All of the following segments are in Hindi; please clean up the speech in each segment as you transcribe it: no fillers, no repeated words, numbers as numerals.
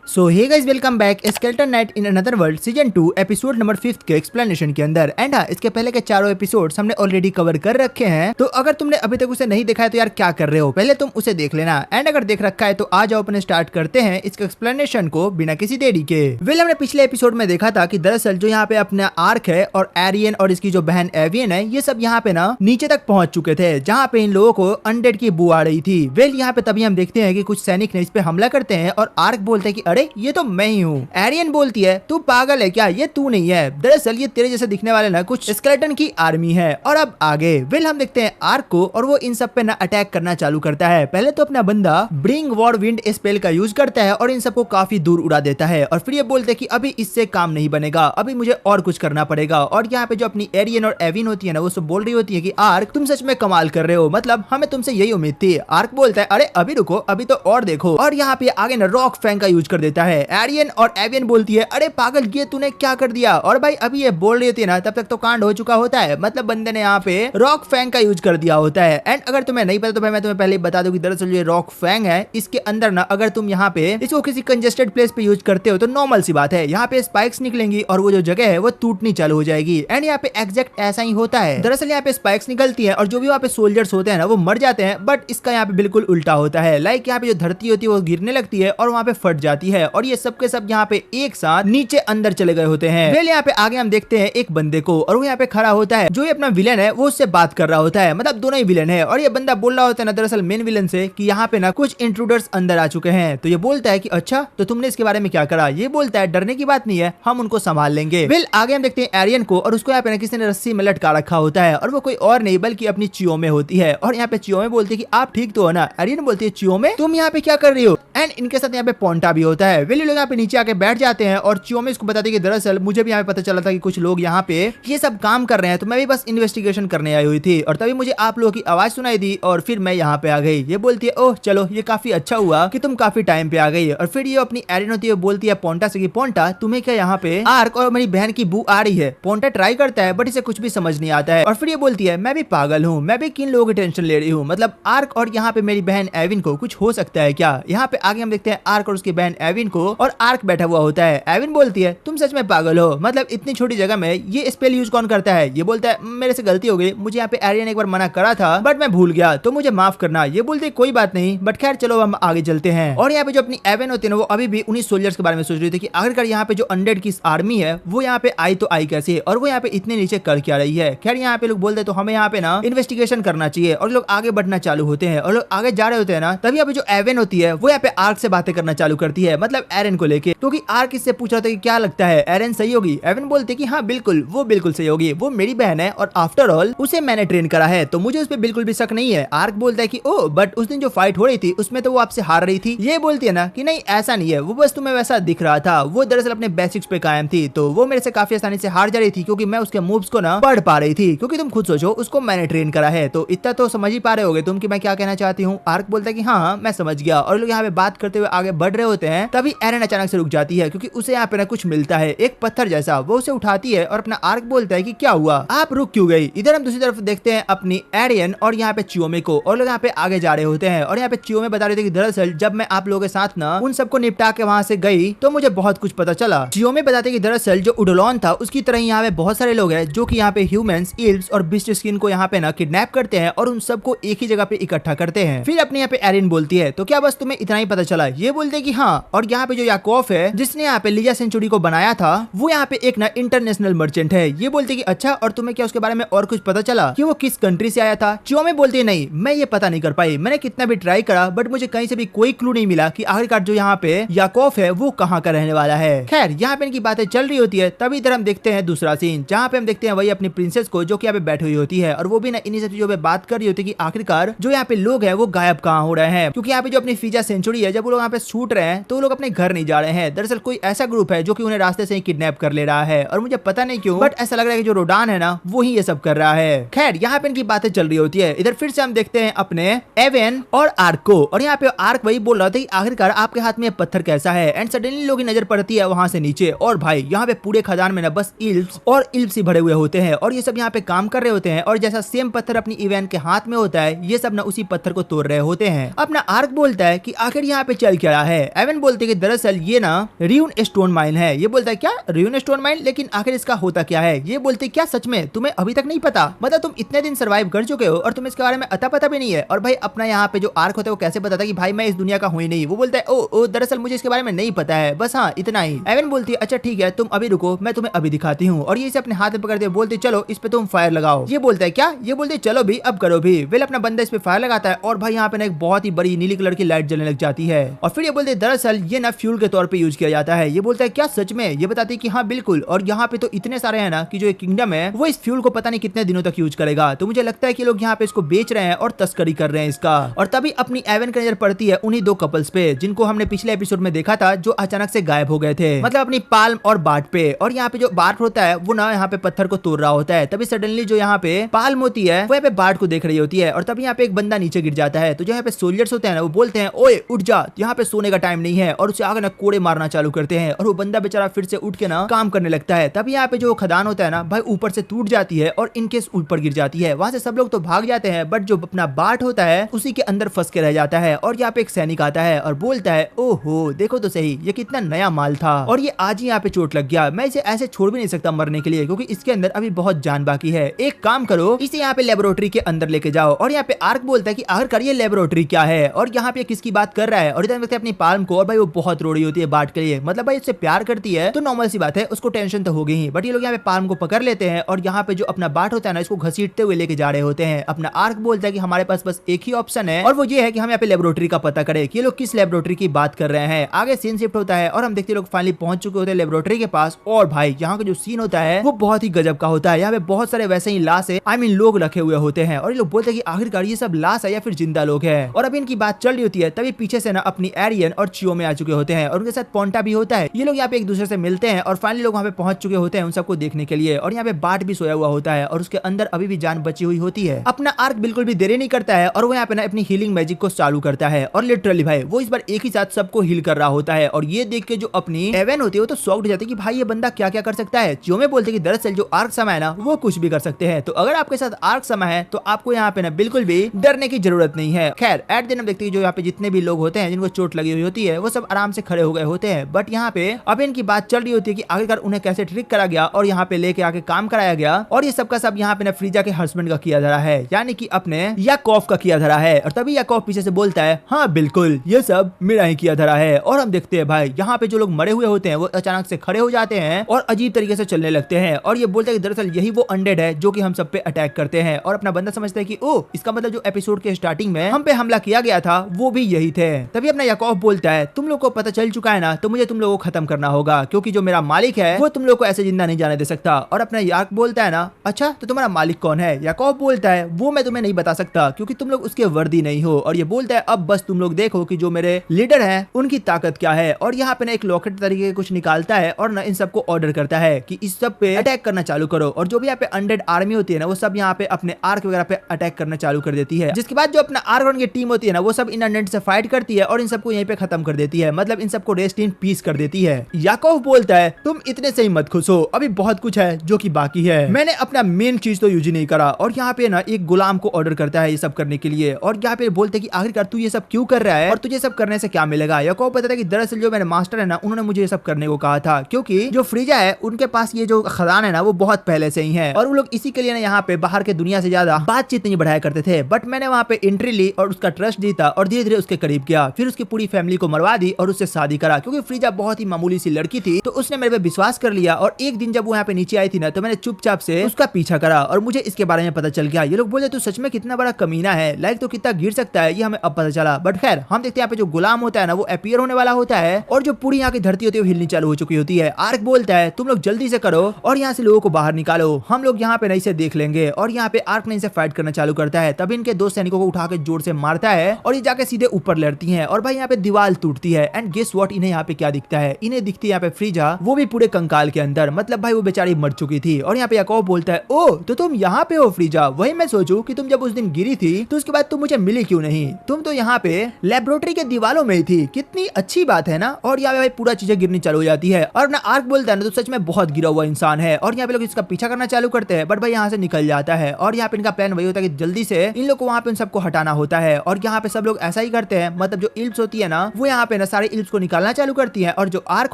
So hey guys, welcome back Skeleton Knight in Another World season 2 episode number 5 के एक्सप्लेनेशन के अंदर। एंड हाँ, इसके पहले के चारों एपिसोड्स हमने ऑलरेडी कवर कर रखे हैं, तो अगर तुमने अभी तक उसे नहीं देखा है तो यार क्या कर रहे हो, पहले तुम उसे देख लेना। एंड अगर देख रखा है तो आ जाओ अपने स्टार्ट करते हैं इसके एक्सप्लेनेशन को बिना किसी देरी के। हमने पिछले एपिसोड में देखा था कि दरअसल जो यहाँ पे अपना आर्क है और एरियन और इसकी जो बहन एवियन है, ये सब यहाँ पे ना नीचे तक पहुंच चुके थे, जहाँ पे इन लोगों को अनडेड की बू आ रही थी। यहाँ पे तभी हम देखते हैं कि कुछ सैनिक ने इस पे हमला करते हैं और आर्क बोलते हैं कि अरे ये तो मैं ही हूँ। एरियन बोलती है तू पागल है क्या, ये तू नहीं है, दरअसल ये तेरे जैसे दिखने वाले ना कुछ स्केलेटन की आर्मी है। और अब आगे हम देखते हैं आर्क को, और वो इन सब पे ना अटैक करना चालू करता है। पहले तो अपना बंदा ब्रिंग वॉर विंड स्पेल का यूज करता है और इन सबको काफी दूर उड़ा देता है। और फिर ये बोलते हैं कि अभी इससे काम नहीं बनेगा, अभी मुझे और कुछ करना पड़ेगा। और यहाँ पे जो अपनी एरियन और एविन होती है ना, वो सब बोल रही होती है कि आर्क तुम सच में कमाल कर रहे हो, मतलब हमें तुमसे यही उम्मीद थी। आर्क बोलता है अरे अभी रुको, अभी तो और देखो। और यहाँ पे आगे ना रॉक फैंग का यूज कर देता है। एरियन और एवियन बोलती है अरे पागल ये तूने क्या कर दिया। और भाई अभी ये बोल रही होती है ना, तब तक तो कांड हो चुका होता है, मतलब बंदे ने यहाँ पे रॉक फैंग का यूज कर दिया होता है। एंड अगर तुम्हें नहीं पता तो भाई मैं तुम्हें पहले बता दूं कि दरअसल ये रॉक फैंग है, इसके अंदर ना अगर तुम यहाँ पे इसको किसी कंजेस्टेड प्लेस पे यूज करते हो तो नॉर्मल सी बात है, यहाँ पे स्पाइक्स निकलेंगी और वो जो जगह है वो टूटनी चालू हो जाएगी। एंड यहाँ पे एग्जैक्ट ऐसा ही होता है, दरअसल यहाँ पे स्पाइक्स निकलती है और जो भी वहाँ पे सोल्जर्स होते हैं ना वो मर जाते हैं। बट इसका यहाँ पे बिल्कुल उल्टा होता है, लाइक यहाँ पे जो धरती होती है वो गिरने लगती है और वहाँ पे फट जाती है और ये सब के सब यहाँ पे एक साथ नीचे अंदर चले गए होते हैं। यहाँ पे आगे हम देखते हैं एक बंदे को, और वो यहाँ पे खड़ा होता है। जो ये अपना विलन है वो उससे बात कर रहा होता है, मतलब दोनों ही विलन है। और ये बंदा बोल रहा होता है ना दरअसल मेन विलन से कि यहाँ पे ना कुछ इंट्रूडर्स अंदर आ चुके हैं। तो ये बोलता है कि अच्छा तो तुमने इसके बारे में क्या करा। ये बोलता है डरने की बात नहीं है, हम उनको संभाल लेंगे। आगे हम देखते हैं एरियन को, और उसको यहाँ पे किसी ने रस्सी में लटका रखा होता है, और वो कोई और नहीं बल्कि अपनी चियोमे होती है। और यहाँ पे चियोमे बोलती है कि आप ठीक तो हो ना। एरियन बोलती है चियोमे तुम यहाँ पे क्या कर रही हो। एंड इनके साथ यहाँ पे पोंटा भी होता है। लोग यहाँ पे नीचे आके बैठ जाते हैं और चियोमे इसको बताते हैं कि दरअसल मुझे भी यहाँ पे पता चला था कि कुछ लोग यहाँ पे ये सब काम कर रहे हैं, तो मैं भी बस इन्वेस्टिगेशन करने आई हुई थी और तभी मुझे आप लोगों की आवाज सुनाई दी और फिर मैं यहाँ पे आ गई। ये बोलती है ओह चलो ये काफी अच्छा हुआ कि तुम काफी टाइम पे आ गई। और फिर ये अपनी एरियन होती है, बोलती है पोंटा से कि पोंटा तुम्हें क्या यहाँ पे आर्क और मेरी बहन की बू आ रही है। पोंटा ट्राई करता है बट इसे कुछ भी समझ नहीं आता है। और फिर ये बोलती है मैं भी पागल हूँ, मैं भी किन लोगों की टेंशन ले रही हूँ, मतलब आर्क और यहाँ पे मेरी बहन एविन को कुछ हो सकता है क्या। यहाँ पे आगे हम देखते हैं आर्क और उसकी बहन एविन को, और आर्क बैठा हुआ होता है। एविन बोलती है तुम सच में पागल हो, मतलब इतनी छोटी जगह में ये स्पेल यूज कौन करता है। ये बोलता है मेरे से गलती हो गई, मुझे यहाँ पे एरियन एक बार मना करा था बट मैं भूल गया, तो मुझे माफ करना। ये बोलते है कोई बात नहीं, बट खैर चलो हम आगे चलते हैं। और यहाँ पे जो अपनी एविन होती है ना, वो अभी भी उन्हीं सोल्जर्स के बारे में सोच रही थी कि आखिरकार यहाँ पे जो अनडेड की आर्मी है वो यहाँ पे आई तो आई कैसे, और वो यहाँ पे इतने नीचे कर क्या रही है। खैर यहाँ पे लोग बोलते तो हमें यहाँ पे ना इन्वेस्टिगेशन करना चाहिए, और लोग आगे बढ़ना चालू होते हैं और लोग आगे जा रहे होते हैं ना, तभी यहाँ पे जो एविन होती है वो यहाँ पे आर्क से बातें करना चालू करती है, मतलब एरियन को लेके, क्योंकि आर्क इससे पूछ रहा था कि क्या लगता है एरियन सही होगी। एविन बोलते कि हाँ बिल्कुल, वो बिल्कुल सही होगी, वो मेरी बहन है और आफ्टर ऑल उसे मैंने ट्रेन करा है, तो मुझे उस पर बिल्कुल भी शक नहीं है। आर्क बोलता है कि ओ बट उस दिन जो फाइट हो रही थी उसमें तो वो आपसे हार रही थी। ये बोलती है ना कि नहीं ऐसा नहीं है, वो बस तुम्हें वैसा दिख रहा था, वो दरअसल अपने बेसिक्स पे कायम थी, तो वो मेरे से काफी आसानी से हार जा रही थी क्योंकि मैं उसके मूव्स को ना पढ़ पा रही थी, क्योंकि तुम खुद सोचो उसको मैंने ट्रेन करा है, तो इतना तो समझ ही पा रहे होगे तुम कि मैं क्या कहना चाहती हूँ। आर्क बोलता है कि हाँ मैं समझ गया। और लोग यहाँ पे बात करते हुए आगे बढ़ रहे होते हैं, तभी एरियन अचानक से रुक जाती है क्योंकि उसे यहाँ पे ना कुछ मिलता है, एक पत्थर जैसा। वो उसे उठाती है और अपना आर्क बोलता है कि क्या हुआ, आप रुक क्यों गई। इधर हम दूसरी तरफ देखते हैं अपनी एरियन और यहाँ पे चियोमे को, और लोग यहाँ पे आगे जा रहे होते हैं। और यहाँ पे चियोमे बता रहे थे कि दरअसल जब मैं आप लोगों के साथ ना उन सबको निपटा के वहाँ से गई तो मुझे बहुत कुछ पता चला। चियोमे बताते कि दरअसल जो उडोलॉन था उसकी तरह यहाँ पे बहुत सारे लोग हैं जो कि यहाँ पे ह्यूमंस, इल्व्स और बीस्ट स्किन को यहाँ पे ना किडनैप करते हैं और उन सबको एक ही जगह पे इकट्ठा करते हैं। फिर अपने यहाँ पे एरियन बोलती है तो क्या बस तुम्हें इतना ही पता चला। ये बोलते कि हाँ, और यहाँ पे जो याकोफ है जिसने यहाँ पे लिजा सेंचुरी को बनाया था, वो यहाँ पे एक ना इंटरनेशनल मर्चेंट है। ये बोलते कि अच्छा, और तुम्हें क्या उसके बारे में और कुछ पता चला कि वो किस कंट्री से आया था। चियोमे बोलती है नहीं, मैं ये पता नहीं कर पाई, मैंने कितना भी ट्राई करा बट मुझे कहीं से भी कोई क्लू नहीं मिला कि आखिरकार जो यहाँ पे याकोफ है वो कहाँ का रहने वाला है। खैर यहाँ पे इनकी बातें चल रही होती है, तभी इधर हम देखते हैं दूसरा सीन, जहाँ पे हम देखते हैं वही अपनी प्रिंसेस को जो कि यहाँ पे बैठी हुई होती है, और वो भी ना इन्हीं सब चीजों पे बात कर रही होती है कि आखिरकार जो यहाँ पे लोग हैं वो गायब कहाँ हो रहे हैं। क्योंकि यहाँ पे जो अपनी फीजा सेंचुरी है, जब वो लोग यहाँ पे छूट रहे हैं तो वो लोग अपने घर नहीं जा रहे हैं। दरअसल कोई ऐसा ग्रुप है जो कि उन्हें रास्ते से ही किडनैप कर ले रहा है, और मुझे पता नहीं क्यों बट ऐसा लग रहा है कि जो रोडान है ना वो ही ये सब कर रहा है। खैर यहाँ पे इनकी बातें चल रही होती है। इधर फिर से हम देखते हैं अपने एविन और आर्क को, और यहाँ पे आर्क वही बोल रहा था कि आखिरकार आपके हाथ में पत्थर कैसा है। एंड सडनली लोग की नजर पड़ती है वहां से नीचे, और भाई यहाँ पे पूरे खदान में ना बस इल्व्स और इल्व्स ही भरे हुए होते हैं, और ये सब यहाँ पे काम कर रहे होते हैं। और जैसा सेम पत्थर अपनी इवेन के हाथ में होता है, ये सब ना उसी पत्थर को तोड़ रहे होते हैं। अपना आर्क बोलता है कि आखिर यहाँ पे चल क्या रहा है। एविन बोलता बोलते हैं कि दरअसल ये ना र्यून स्टोन माइन है। ये बोलता है क्या र्यून स्टोन माइन, लेकिन आखिर इसका होता क्या है? ये बोलते क्या सच में तुम्हें अभी तक नहीं पता? मतलब तुम इतने दिन सर्वाइव कर चुके हो और तुम्हें इसके बारे में अता पता भी नहीं है। और भाई अपना यहाँ पे जो आर्क होता है वो कैसे बताता है कि भाई मैं इस दुनिया का हूँ ही नहीं। वो बोलता है ओ दरअसल मुझे इसके बारे में नहीं पता है, बस हाँ इतना ही। एवन बोलती है अच्छा ठीक है तुम अभी रुको, मैं तुम्हें अभी दिखाती हूँ। और ये इसे अपने हाथ में पकड़ते बोलते चलो इस पे तुम फायर लगाओ। ये बोलता है क्या? ये बोलते चलो भी अब करो भी। वेल अपना बंदा इस पे फायर लगाता है और भाई यहाँ पे ना एक बहुत ही बड़ी नीली कलर की लाइट जलने लग जाती है। और फिर ये बोलते दरअसल ये ना फ्यूल के तौर पे यूज किया जाता है। ये बोलता है क्या सच में? ये बताती है कि हाँ बिल्कुल। और यहाँ पे तो इतने सारे हैं ना कि जो एक किंगडम है वो इस फ्यूल को पता नहीं कितने दिनों तक यूज करेगा। तो मुझे लगता है कि लोग यहाँ पे इसको बेच रहे हैं और तस्करी कर रहे हैं इसका। और तभी अपनी एवन की नजर पड़ती है उन्हीं दो कपल्स पे जिनको हमने पिछले एपिसोड में देखा था, जो अचानक से गायब हो गए थे, मतलब अपनी पाल्म और बार्ट पे। और यहाँ पे जो बार्ट होता है वो ना यहाँ पे पत्थर को तोड़ रहा होता है। तभी सडनली जो यहाँ पे पाल्म होती है वो यहाँ पे बार्ट को देख रही होती है और तभी यहाँ पे एक बंदा नीचे गिर जाता है। तो जो यहाँ पे सोल्जर्स होते हैं ना वो बोलते हैं ओए उठ जा, यहाँ पे सोने का टाइम नहीं है। और उसे आगे ना कोड़े मारना चालू करते हैं और वो बंदा बेचारा फिर से उठ के ना काम करने लगता है। तभी यहाँ पे जो खदान होता है ना भाई ऊपर से टूट जाती है और इनके ऊपर गिर जाती है। वहां से सब लोग तो भाग जाते हैं बट जो अपना बार्ट होता है उसी के अंदर फंस के रह जाता है। और यहाँ पे एक सैनिक आता है और बोलता है ओहो देखो तो सही ये कितना नया माल था और ये आज ही यहाँ पे चोट लग गया, मैं इसे ऐसे छोड़ भी नहीं सकता मरने के लिए क्योंकि इसके अंदर अभी बहुत जान बाकी है। एक काम करो इसे यहाँ पे लेबोरेटरी के अंदर लेके जाओ। और यहाँ पे आर्क बोलता है कि आखिरकार ये लेबोरेटरी क्या है और यहाँ पे किसकी बात कर रहा है। और इधर अपनी पाल्म को, और भाई वो बहुत रो रही होती है बार्ट के लिए, मतलब भाई उससे प्यार करती है तो नॉर्मल सी बात है उसको टेंशन तो होगी ही। बट ये लोग यहाँ पे पाल्म को पकड़ लेते हैं और यहाँ पे जो अपना बार्ट होता है ना इसको घसीटते हुए लेके जा रहे होते हैं। अपना आर्क बोलता है कि हमारे पास बस एक ही ऑप्शन है और वो ये है कि हम यहाँ पे लेबोरेटरी का पता करें कि ये लोग किस लेबोरेटरी की बात कर रहे हैं। आगे सीन शिफ्ट होता है और हम देखते लोग फाइनली पहुंच चुके होते हैं लेबोरेटरी के पास। और भाई यहाँ का जो सीन होता है वो बहुत ही गजब का होता है। यहाँ पे बहुत सारे वैसे ही लाश है, आई मीन लोग रखे हुए होते हैं और ये लोग बोलते हैं कि आखिरकार ये सब लाश है या फिर जिंदा लोग हैं। और अभी इनकी बात चल रही होती है तभी पीछे से ना अपनी एरियन और चियो में आ चुके होते हैं और उनके साथ पोंटा भी होता है। ये लोग यहाँ पे एक दूसरे से मिलते हैं और फाइनली लोग वहाँ पे पहुंच चुके होते हैं उन सबको देखने के लिए। और यहाँ पे बार्ट भी सोया हुआ होता है और उसके अंदर अभी भी जान बची हुई होती है। अपना आर्क बिल्कुल भी देरी नहीं करता है और वो यहाँ पे ना अपनी हीलिंग मैजिक को चालू करता है और लिटरली भाई वो इस बार एक ही साथ सबको हील कर रहा होता है। और ये देख के जो अपनी एवन होती है वो तो शॉक्ड हो जाती है कि भाई ये बंदा क्या क्या कर सकता है। चियो में बोलते कि दरअसल जो आर्क समय है ना वो कुछ भी कर सकते हैं, तो अगर आपके साथ आर्क समय है तो आपको यहाँ पे ना बिल्कुल भी डरने की जरूरत नहीं है। खैर एट दिन हम देखते हैं जो यहाँ पे जितने भी लोग होते हैं जिनको चोट लगी हुई होती है वो सब आराम से खड़े हो गए होते हैं। बट यहाँ पे अब इनकी बात चल रही होती है कि आखिरकार उन्हें कैसे ट्रिक करा गया और यहाँ पे लेके आके काम कराया गया। और ये सबका सब यहाँ पे ना फ्रीजा के हस्बैंड का किया धरा है, यानी कि अपने याकॉफ का किया धरा है। और तभी याकॉफ पीछे से बोलता है हाँ बिल्कुल ये सब मेरा ही किया धरा है। और हम देखते हैं भाई यहाँ पे जो लोग मरे हुए होते हैं वो अचानक से खड़े हो जाते हैं और अजीब तरीके से चलने लगते हैं। और ये बोलते हैं कि दरअसल यही वो अनडेड है जो कि हम सब पे अटैक करते हैं। और अपना बंदा समझता है कि ओ इसका मतलब जो एपिसोड के स्टार्टिंग में हम पे हमला किया गया था वो भी यही थे। तभी अपना याकॉफ बोलता है तुम लोग को पता चल चुका है ना, तो मुझे तुम लोगों को खत्म करना होगा क्योंकि जो मेरा मालिक है वो तुम लोग को ऐसे जिंदा नहीं जाने दे सकता। और अपना याक बोलता है ना अच्छा तो तुम्हारा मालिक कौन है? याकॉफ बोलता है वो मैं तुम्हें नहीं बता सकता क्योंकि तुम लोग उसके वर्दी नहीं हो। और ये बोलता है अब बस तुम लोग देखो कि जो मेरे लीडर हैं उनकी ताकत क्या है। और यहाँ पे ना एक लॉकेट तरीके कुछ निकालता है और ना इन सबको ऑर्डर करता है कि इस सब पे अटैक करना चालू करो। और जो भी यहाँ पे अनडेड आर्मी होती है ना वो सब यहाँ पे अपने आर्क वगैरह पे अटैक करना चालू कर देती है। जिसके बाद जो अपना आर्क की टीम होती है ना वो सब इन अनडेड से फाइट करती है और इन सबको यहीं पे खत्म कर देती है, मतलब इन सबको रेस्ट इन पीस कर देती है। याकॉफ बोलता है तुम इतने से ही मत खुश हो, अभी बहुत कुछ है जो कि बाकी है। मैंने अपना मेन चीज तो यूज ही नहीं करा। और यहाँ पे ना एक गुलाम को ऑर्डर करता है ये सब करने के लिए। और यहाँ पे बोलते हैं कि आखिरकार तू ये सब क्यों कर रहा है और तुझे सब करने से क्या मिलेगा। याकॉफ बताता है कि दरअसल जो मेरे मास्टर है ना उन्होंने मुझे ये सब करने को कहा था क्योंकि जो फ्रीजा है उनके पास ये जो खदान है ना वो बहुत पहले से ही है और वो लोग इसी के लिए ना यहाँ पे बाहर के दुनिया से ज्यादा बातचीत नहीं बढ़ाया करते थे। बट मैंने वहाँ पे एंट्री ली और उसका ट्रस्ट जीता और धीरे धीरे उसके करीब गया। फिर उसकी पूरी फैमिली को मरवा दी और उससे शादी करा क्योंकि फ्रीजा बहुत ही मामूली सी लड़की थी तो उसने मेरे पे विश्वास कर लिया। और एक दिन जब वो यहाँ पे नीचे आई थी ना तो मैंने चुपचाप से उसका पीछा करा और मुझे इसके बारे में पता चल गया। ये लोग बोले तू सच में कितना बड़ा कमीना है, लाइक तो कितना गिर सकता है, ये हमें अब पता चला। बट खैर हम देखते हैं यहाँ पे जो गुलाम होता है ना वो अपीयर होने वाला होता है और जो पूरी यहाँ की धरती होती है वो हिलनी चालू हो चुकी होती है। आर्क बोलता है तुम लोग जल्दी से करो और यहाँ से लोगों को बाहर निकालो, हम लोग यहाँ पे नहीं से देख लेंगे। और यहाँ पे आर्क नहीं से फाइट करना चालू करता है। तभी इनके दो सैनिकों को उठा के जोर से मारता है और ये जाके सीधे ऊपर लड़ती हैं और भाई यहाँ पे दीवार टूटती है। एंड गेस व्हाट, इन्हें यहाँ पे क्या दिखता है? इन्हें दिखती है यहाँ पे फ्रीजा, वो भी पूरे कंकाल के अंदर, मतलब भाई वो बेचारी मर चुकी थी। और यहाँ पे याकॉब बोलता है ओ तो तुम यहाँ पे हो फ्रीजा, वही मैं सोचूं कि तुम जब उस दिन गिरी थी तो उसके बाद तुम मुझे मिली क्यों नहीं, तुम तो यहाँ पे लेबोरेटरी के दीवारों में ही थी, कितनी अच्छी बात है ना। और यहाँ पे भाई पूरा चीजें गिरनी चालू हो जाती है और ना आर्क बोलता है ना तो सच में बहुत गिरा हुआ इंसान है। और यहाँ पे लोग इसका पीछा करना चालू करते हैं बट भाई यहाँ से निकल जाता है। और यहाँ पे इनका प्लान वही होता है कि जल्दी से इन लोग को वहाँ पे उन सबको हटाना होता है। और यहाँ पे सब लोग ऐसा ही करते हैं, मतलब जो इल्प्स होती है ना वो यहाँ पे ना सारे इल्प्स को निकालना चालू करती है और जो आर्क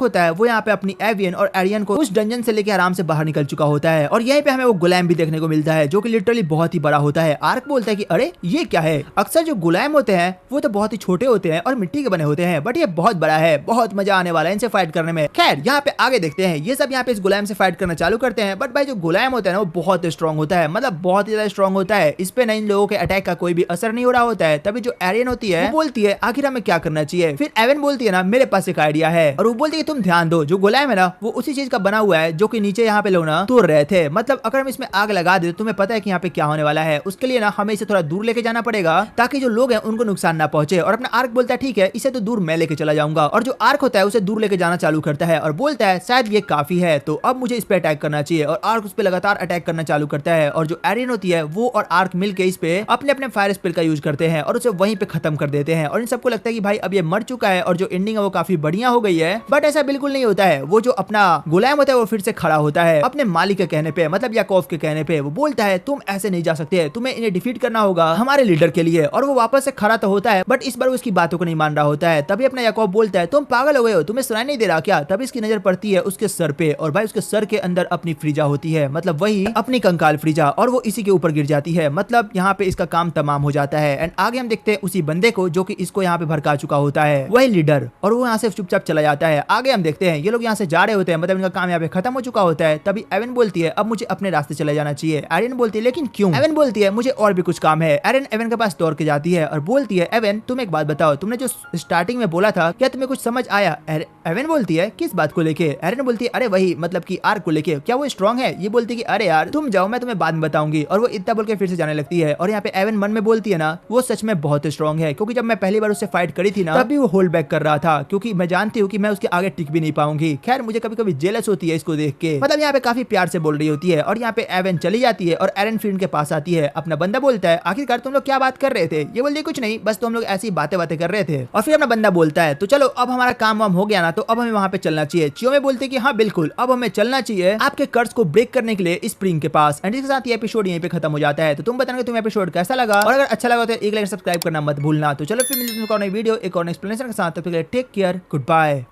होता है वो यहाँ पे अपनी एवियन और एरियन को उस डंजन से लेके आराम से बाहर निकल चुका होता है। और यहीं पे हमें वो गुलाम भी देखने को मिलता है जो कि लिटरली बहुत ही बड़ा होता है। आर्क बोलता है कि अरे ये क्या है। अक्सर जो गुलाम होते हैं वो तो बहुत ही छोटे होते हैं और मिट्टी के बने होते हैं, बट ये बहुत बड़ा है, बहुत मजा आने वाला है इनसे फाइट करने में। खैर यहाँ पे आगे देखते हैं, ये सब यहाँ पे इस गुलाम से फाइट करना चालू करते हैं। बट भाई जो गुलाम होता है ना वो बहुत स्ट्रॉन्ग होता है, मतलब बहुत ही ज्यादा स्ट्रॉन्ग होता है। इस पे ना इन लोगों के अटैक का कोई भी असर नहीं हो रहा होता है। तभी जो एरियन होती है वो बोलती है आखिर हमें क्या करना चाहिए। फिर एवन बोलती है ना मेरे पास एक आइडिया है, और वो बोलती है तुम ध्यान दो, जो गुलाम है ना वो उसी चीज का बना हुआ है जो कि नीचे यहाँ पे लोग ना तोड़ रहे थे। मतलब अगर हम इसमें आग लगा दे तो तुम्हें पता है कि यहाँ पे क्या होने वाला है। उसके लिए ना हमें इसे थोड़ा दूर लेके जाना पड़ेगा ताकि जो लोग हैं उनको नुकसान ना पहुंचे। और अपना आर्क बोलता है ठीक है इसे तो दूर मैं लेके चला जाऊंगा। और जो आर्क होता है उसे दूर लेके जाना चालू करता है और बोलता है शायद ये काफी है, तो अब मुझे इस पे अटैक करना चाहिए। और आर्क उस पे लगातार अटैक करना चालू करता है और जो एरियन होती है वो और आर्क मिलके इस पे अपने अपने फायर स्पेल का यूज करते हैं और उसे वहीं पे खत्म कर देते हैं। और इन सबको लगता है कि भाई अब ये मर चुका है और जो एंडिंग है वो काफी बढ़िया हो गई है। बट ऐसा बिल्कुल नहीं होता है। वो जो अपना गुलाम होता है वो फिर से खड़ा होता है अपने मालिक के कहने पे, मतलब याकूब के कहने पे। वो बोलता है तुम ऐसे नहीं जा सकते, तुम्हें इन्हें डिफीट करना होगा हमारे लीडर के लिए। और वो वापस से खड़ा तो होता है बट इस बार वो इसकी बातों को नहीं मान रहा होता है। तभी अपना याकूब बोलता है तुम पागल हो गए हो, तुम्हें सुनाई नहीं दे रहा क्या। तभी इसकी नजर पड़ती है उसके सर पे और भाई उसके सर के अंदर अपनी फ्रीजा होती है, मतलब वही अपनी कंकाल फ्रीजा, और वो इसी के ऊपर गिर जाती है। मतलब यहाँ पे इसका काम तमाम हो जाता है। एंड आगे हम देखते हैं उसी बंदे को जो कि इसको यहाँ पे भड़का चुका होता है, वही लीडर, और वो यहाँ से चुपचाप चला जाता है। आगे हम देखते हैं ये लोग यहाँ से जा रहे होते हैं, मतलब इनका काम यहाँ पे खत्म हो चुका होता है। तभी एवन बोलती है अब मुझे अपने रास्ते चले जाना चाहिए। एरियन बोलती है लेकिन क्यों। एवन बोलती है मुझे और भी कुछ काम है। एरियन एवन के पास दौड़ के जाती है और बोलती है एवन तुम एक बात बताओ, तुमने जो स्टार्टिंग में बोला था क्या तुम्हें कुछ समझ आया। एवन बोलती है किस बात को लेके। एरियन बोलती है अरे वही मतलब कि आर्क को लेके, क्या वो स्ट्रॉन्ग है। ये बोलती है कि अरे यार तुम जाओ मैं तुम्हें बाद में बताऊंगी। और वो इतना बोल के फिर से जाने लगती है। और यहाँ पे एवन मन में बोलती है ना वो सच में बहुत स्ट्रॉन्ग है, क्योंकि जब मैं पहली बार उससे फाइट करी थी ना तभी वो होल्ड बैक कर रहा था, क्योंकि मैं जानती हूँ कि मैं उसके आगे टिक भी नहीं पाऊंगी। खैर मुझे कभी कभी जेलस होती है इसको देख के, मतलब यहाँ पे काफी प्यार से बोल रही होती है। और यहाँ पे एवन चली जाती है और एरन फिर के पास आती है। अपना बंदा बोलता है आखिरकार तुम लोग क्या बात कर रहे थे। ये बोलती है कुछ नहीं, बस तुम लोग ऐसी बातें कर रहे थे। और फिर अपना बंदा बोलता है तो चलो अब हमारा काम वाम हो गया ना, तो अब हमें वहाँ पे चलना चाहिए। चियोमे बोलते हैं कि हाँ बिल्कुल अब हमें चलना चाहिए आपके कर्ज को ब्रेक करने के लिए स्प्रिंग के पास। एंड इसके साथ ये एपिसोड यहीं पे खत्म हो जाता है। तो तुम बताना तुम्हें एपिसोड कैसा लगा, और अगर अच्छा लगा तो एक लाइक सब्सक्राइब करना मत भूलना। तो चलो फिर मिलते हैं वीडियो एक और एक्सप्लेनेशन के साथ। तब तक के लिए टेक केयर, गुड बाय।